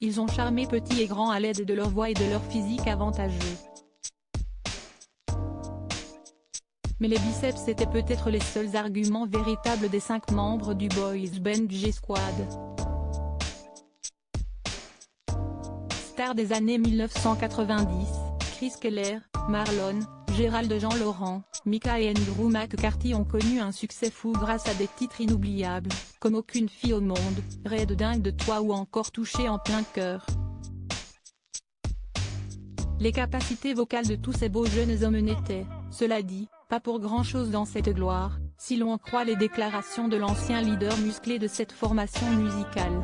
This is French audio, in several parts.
ils ont charmé petits et grands à l'aide de leur voix et de leur physique avantageux. Mais les biceps étaient peut-être les seuls arguments véritables des 5 membres du boys band G-Squad. Stars des années 1990, Chris Keller, Marlon, Gérald Jean-Laurent, Mika et Andrew McCarthy ont connu un succès fou grâce à des titres inoubliables, comme Aucune fille au monde, Raid dingue de toi ou encore Touché en plein cœur. Les capacités vocales de tous ces beaux jeunes hommes n'étaient, cela dit, pas pour grand-chose dans cette gloire, si l'on en croit les déclarations de l'ancien leader musclé de cette formation musicale.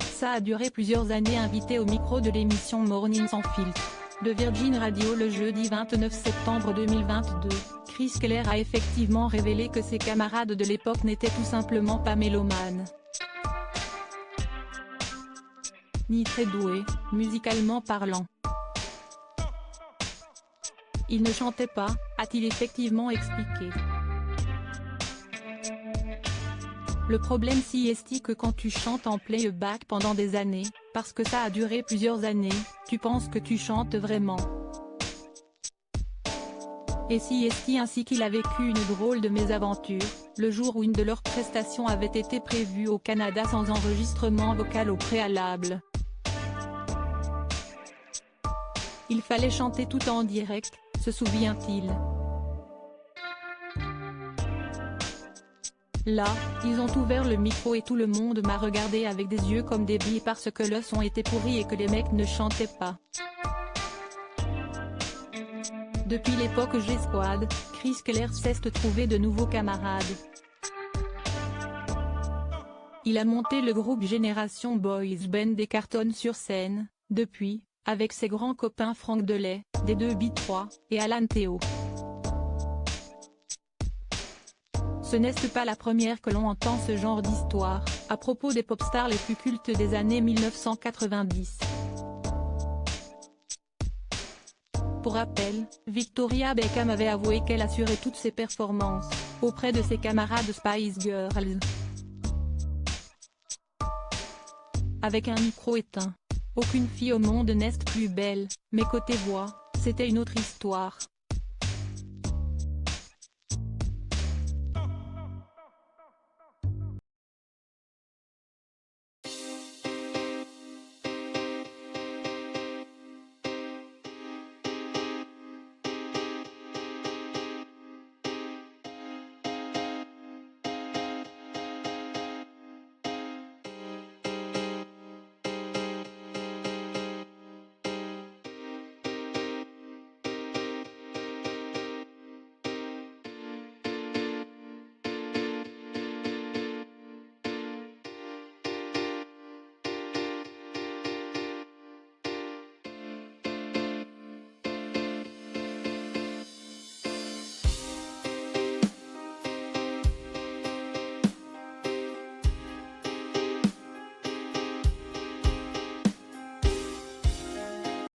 Ça a duré plusieurs années. Invité au micro de l'émission Morning sans filtre de Virgin Radio le jeudi 29 septembre 2022, Chris Keller a effectivement révélé que ses camarades de l'époque n'étaient tout simplement pas mélomanes, ni très doués, musicalement parlant. Il ne chantait pas, a-t-il effectivement expliqué. Le problème si est que quand tu chantes en playback pendant des années, parce que ça a duré plusieurs années, tu penses que tu chantes vraiment. Et si est ainsi qu'il a vécu une drôle de mésaventure, le jour où une de leurs prestations avait été prévue au Canada sans enregistrement vocal au préalable. Il fallait chanter tout en direct, se souvient-il. Là, ils ont ouvert le micro et tout le monde m'a regardé avec des yeux comme des billes parce que le son était pourri et que les mecs ne chantaient pas. Depuis l'époque G-Squad, Chris Keller cesse de trouver de nouveaux camarades. Il a monté le groupe Génération Boys Band et cartonne sur scène, depuis, avec ses grands copains Franck Delay, des 2B3, et Alan Théo. Ce n'est pas la première que l'on entend ce genre d'histoire, à propos des pop-stars les plus cultes des années 1990. Pour rappel, Victoria Beckham avait avoué qu'elle assurait toutes ses performances, auprès de ses camarades Spice Girls. Avec un micro éteint. Aucune fille au monde n'est plus belle, mais côté voix, c'était une autre histoire.